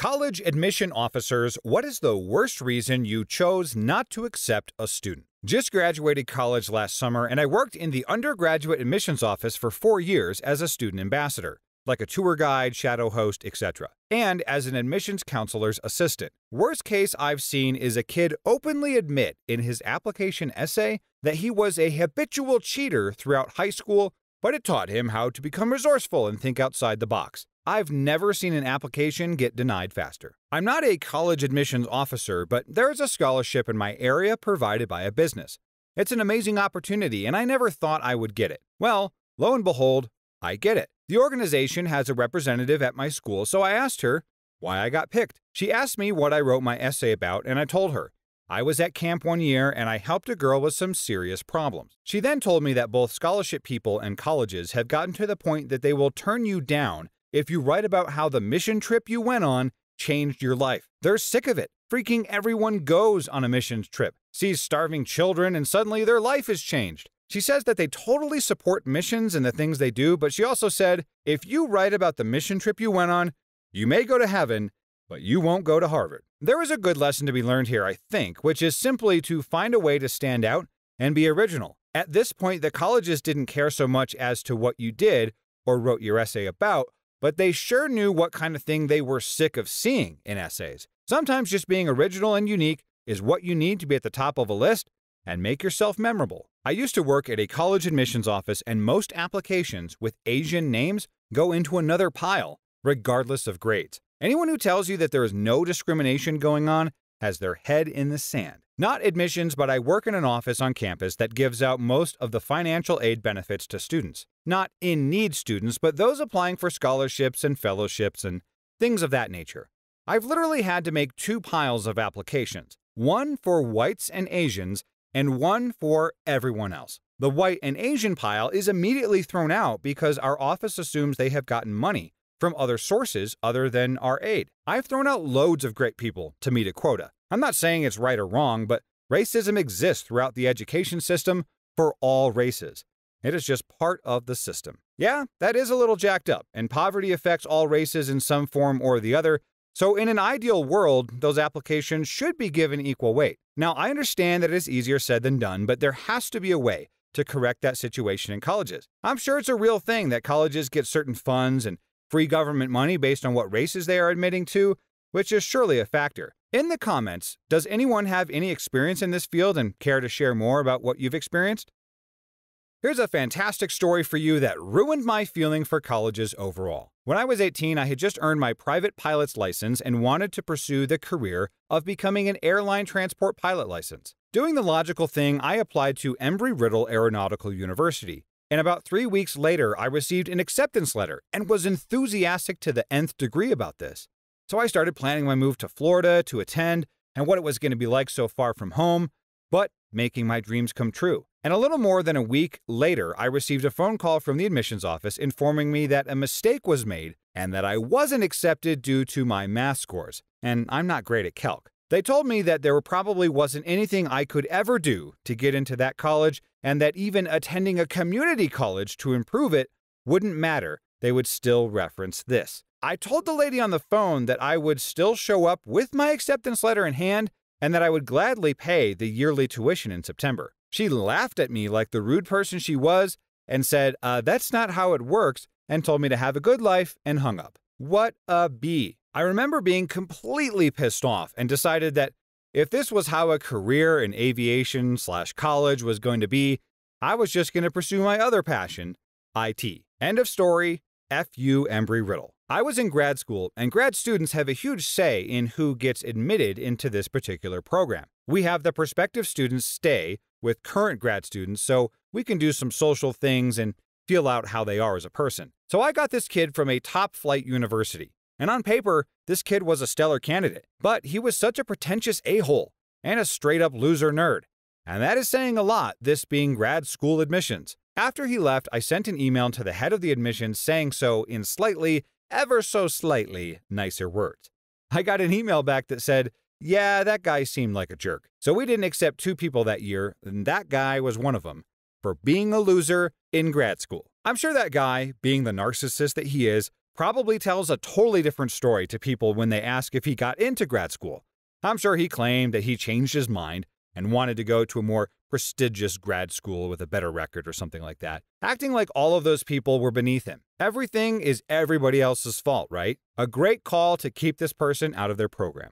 College admission officers, what is the worst reason you chose not to accept a student? Just graduated college last summer, and I worked in the undergraduate admissions office for 4 years as a student ambassador, like a tour guide, shadow host, etc., and as an admissions counselor's assistant. Worst case I've seen is a kid openly admit in his application essay that he was a habitual cheater throughout high school, but it taught him how to become resourceful and think outside the box. I've never seen an application get denied faster. I'm not a college admissions officer, but there is a scholarship in my area provided by a business. It's an amazing opportunity, and I never thought I would get it. Well, lo and behold, I get it. The organization has a representative at my school, so I asked her why I got picked. She asked me what I wrote my essay about, and I told her. I was at camp one year, and I helped a girl with some serious problems. She then told me that both scholarship people and colleges have gotten to the point that they will turn you down if you write about how the mission trip you went on changed your life. They're sick of it. Freaking everyone goes on a missions trip, sees starving children, and suddenly their life is changed. She says that they totally support missions and the things they do, but she also said, if you write about the mission trip you went on, you may go to heaven, but you won't go to Harvard. There is a good lesson to be learned here, I think, which is simply to find a way to stand out and be original. At this point, the colleges didn't care so much as to what you did or wrote your essay about, but they sure knew what kind of thing they were sick of seeing in essays. Sometimes just being original and unique is what you need to be at the top of a list and make yourself memorable. I used to work at a college admissions office, and most applications with Asian names go into another pile, regardless of grades. Anyone who tells you that there is no discrimination going on has their head in the sand. Not admissions, but I work in an office on campus that gives out most of the financial aid benefits to students. Not in-need students, but those applying for scholarships and fellowships and things of that nature. I've literally had to make 2 piles of applications, one for whites and Asians, and one for everyone else. The white and Asian pile is immediately thrown out because our office assumes they have gotten money from other sources other than our aid. I've thrown out loads of great people to meet a quota. I'm not saying it's right or wrong, but racism exists throughout the education system for all races. It is just part of the system. Yeah, that is a little jacked up, and poverty affects all races in some form or the other, so in an ideal world, those applications should be given equal weight. Now, I understand that it is easier said than done, but there has to be a way to correct that situation in colleges. I'm sure it's a real thing that colleges get certain funds and free government money based on what races they are admitting to, which is surely a factor. In the comments, does anyone have any experience in this field and care to share more about what you've experienced? Here's a fantastic story for you that ruined my feeling for colleges overall. When I was 18, I had just earned my private pilot's license and wanted to pursue the career of becoming an airline transport pilot license. Doing the logical thing, I applied to Embry-Riddle Aeronautical University. And about 3 weeks later, I received an acceptance letter and was enthusiastic to the nth degree about this. So I started planning my move to Florida to attend and what it was going to be like so far from home, but making my dreams come true. And a little more than a week later, I received a phone call from the admissions office informing me that a mistake was made and that I wasn't accepted due to my math scores. And I'm not great at calc. They told me that there probably wasn't anything I could ever do to get into that college, and that even attending a community college to improve it wouldn't matter. They would still reference this. I told the lady on the phone that I would still show up with my acceptance letter in hand and that I would gladly pay the yearly tuition in September. She laughed at me like the rude person she was and said, that's not how it works, and told me to have a good life and hung up. What a bee. I remember being completely pissed off and decided that if this was how a career in aviation/college was going to be, I was just going to pursue my other passion, IT. End of story. F you, Embry-Riddle. I was in grad school, and grad students have a huge say in who gets admitted into this particular program. We have the prospective students stay with current grad students so we can do some social things and feel out how they are as a person. So I got this kid from a top-flight university. And on paper, this kid was a stellar candidate, but he was such a pretentious a-hole and a straight-up loser nerd. And that is saying a lot, this being grad school admissions. After he left, I sent an email to the head of the admissions saying so in slightly, ever so slightly, nicer words. I got an email back that said, yeah, that guy seemed like a jerk. So we didn't accept 2 people that year, and that guy was one of them, for being a loser in grad school. I'm sure that guy, being the narcissist that he is, probably tells a totally different story to people when they ask if he got into grad school. I'm sure he claimed that he changed his mind and wanted to go to a more prestigious grad school with a better record or something like that, acting like all of those people were beneath him. Everything is everybody else's fault, right? A great call to keep this person out of their program.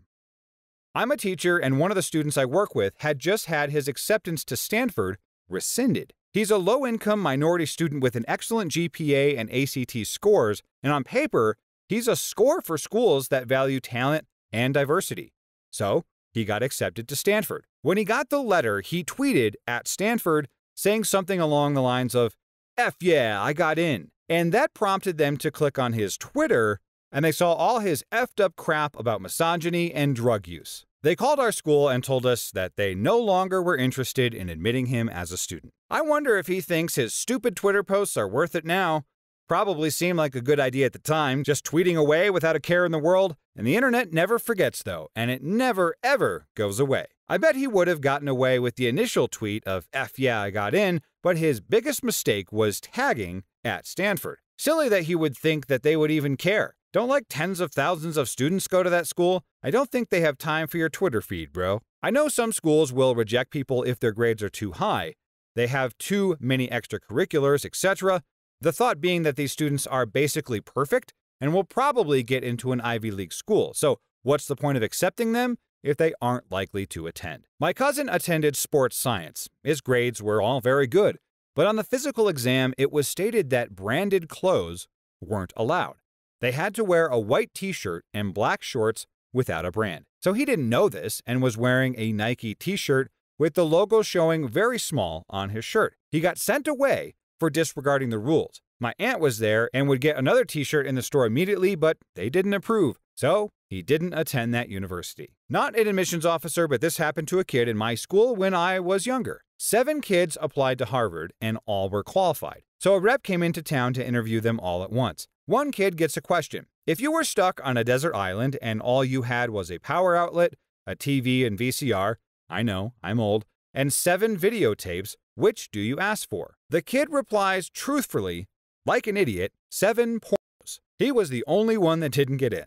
I'm a teacher, and one of the students I work with had just had his acceptance to Stanford rescinded. He's a low-income minority student with an excellent GPA and ACT scores, and on paper, he's a score for schools that value talent and diversity. So, he got accepted to Stanford. When he got the letter, he tweeted at Stanford saying something along the lines of, "F yeah, I got in." And that prompted them to click on his Twitter, and they saw all his effed up crap about misogyny and drug use. They called our school and told us that they no longer were interested in admitting him as a student. I wonder if he thinks his stupid Twitter posts are worth it now. Probably seemed like a good idea at the time, just tweeting away without a care in the world, and the internet never forgets though, and it never ever goes away. I bet he would have gotten away with the initial tweet of "F yeah, I got in," but his biggest mistake was tagging at Stanford. Silly that he would think that they would even care. Don't like tens of thousands of students go to that school? I don't think they have time for your Twitter feed, bro. I know some schools will reject people if their grades are too high. They have too many extracurriculars, etc. The thought being that these students are basically perfect and will probably get into an Ivy League school. So what's the point of accepting them if they aren't likely to attend? My cousin attended sports science. His grades were all very good, but on the physical exam, it was stated that branded clothes weren't allowed. They had to wear a white t-shirt and black shorts without a brand. So he didn't know this and was wearing a Nike t-shirt with the logo showing very small on his shirt. He got sent away for disregarding the rules. My aunt was there and would get another t-shirt in the store immediately, but they didn't approve. So he didn't attend that university. Not an admissions officer, but this happened to a kid in my school when I was younger. 7 kids applied to Harvard and all were qualified. So a rep came into town to interview them all at once. One kid gets a question. If you were stuck on a desert island and all you had was a power outlet, a TV and VCR, I know, I'm old, and 7 videotapes, which do you ask for? The kid replies truthfully, like an idiot, 7 pornos. He was the only one that didn't get in.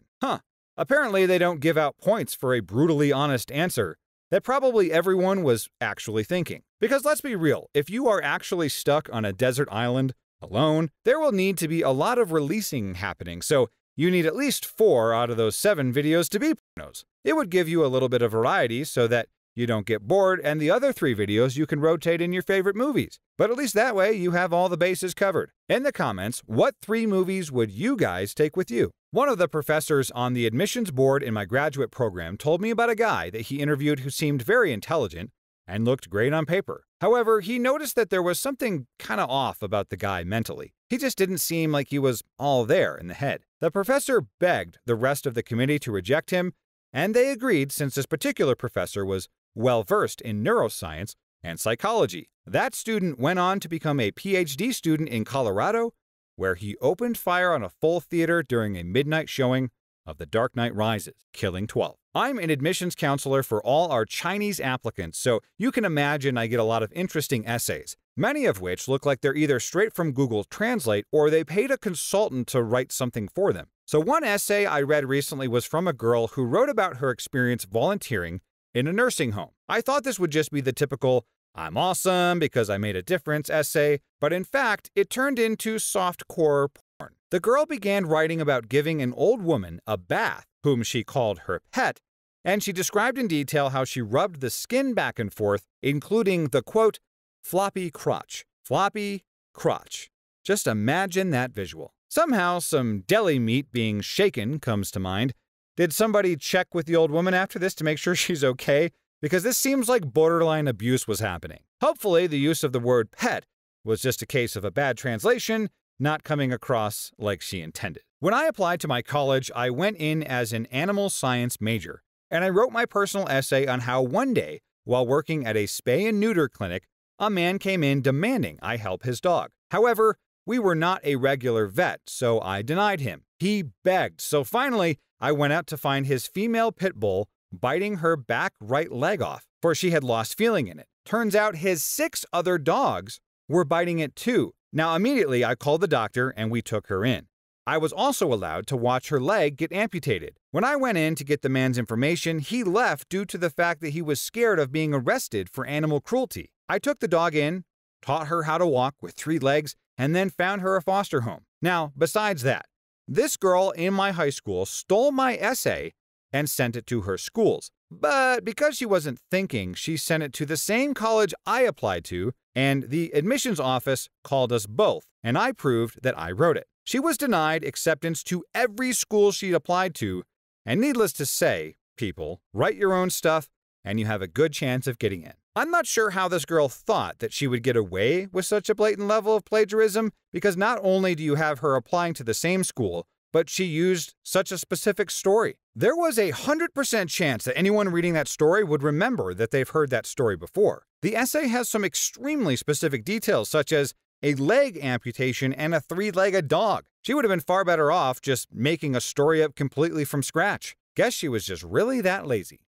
Apparently they don't give out points for a brutally honest answer that probably everyone was actually thinking. Because let's be real, if you are actually stuck on a desert island alone, there will need to be a lot of releasing happening, so you need at least 4 out of those 7 videos to be pornos. It would give you a little bit of variety so that you don't get bored, and the other 3 videos you can rotate in your favorite movies. But at least that way you have all the bases covered. In the comments, what 3 movies would you guys take with you? One of the professors on the admissions board in my graduate program told me about a guy that he interviewed who seemed very intelligent and looked great on paper. However, he noticed that there was something kind of off about the guy mentally. He just didn't seem like he was all there in the head. The professor begged the rest of the committee to reject him, and they agreed since this particular professor was well-versed in neuroscience and psychology. That student went on to become a PhD student in Colorado, where he opened fire on a full theater during a midnight showing of The Dark Knight Rises, killing 12. I'm an admissions counselor for all our Chinese applicants, so you can imagine I get a lot of interesting essays, many of which look like they're either straight from Google Translate or they paid a consultant to write something for them. So one essay I read recently was from a girl who wrote about her experience volunteering in a nursing home. I thought this would just be the typical "I'm awesome because I made a difference" essay, but in fact, it turned into softcore porn. The girl began writing about giving an old woman a bath, whom she called her pet, and she described in detail how she rubbed the skin back and forth, including the quote, "floppy crotch." Floppy crotch. Just imagine that visual. Somehow, some deli meat being shaken comes to mind. Did somebody check with the old woman after this to make sure she's okay? Because this seems like borderline abuse was happening. Hopefully, the use of the word pet was just a case of a bad translation, not coming across like she intended. When I applied to my college, I went in as an animal science major, and I wrote my personal essay on how one day, while working at a spay and neuter clinic, a man came in demanding I help his dog. However, we were not a regular vet, so I denied him. He begged, so finally, I went out to find his female pit bull biting her back right leg off, for she had lost feeling in it. Turns out his 6 other dogs were biting it too. Now immediately I called the doctor and we took her in. I was also allowed to watch her leg get amputated. When I went in to get the man's information, he left due to the fact that he was scared of being arrested for animal cruelty. I took the dog in, taught her how to walk with 3 legs, and then found her a foster home. Now, besides that, this girl in my high school stole my essay and sent it to her schools. But because she wasn't thinking, she sent it to the same college I applied to, and the admissions office called us both, and I proved that I wrote it. She was denied acceptance to every school she'd applied to, and needless to say, people, write your own stuff, and you have a good chance of getting in. I'm not sure how this girl thought that she would get away with such a blatant level of plagiarism, because not only do you have her applying to the same school, but she used such a specific story. There was a 100% chance that anyone reading that story would remember that they've heard that story before. The essay has some extremely specific details, such as a leg amputation and a 3-legged dog. She would have been far better off just making a story up completely from scratch. Guess she was just really that lazy.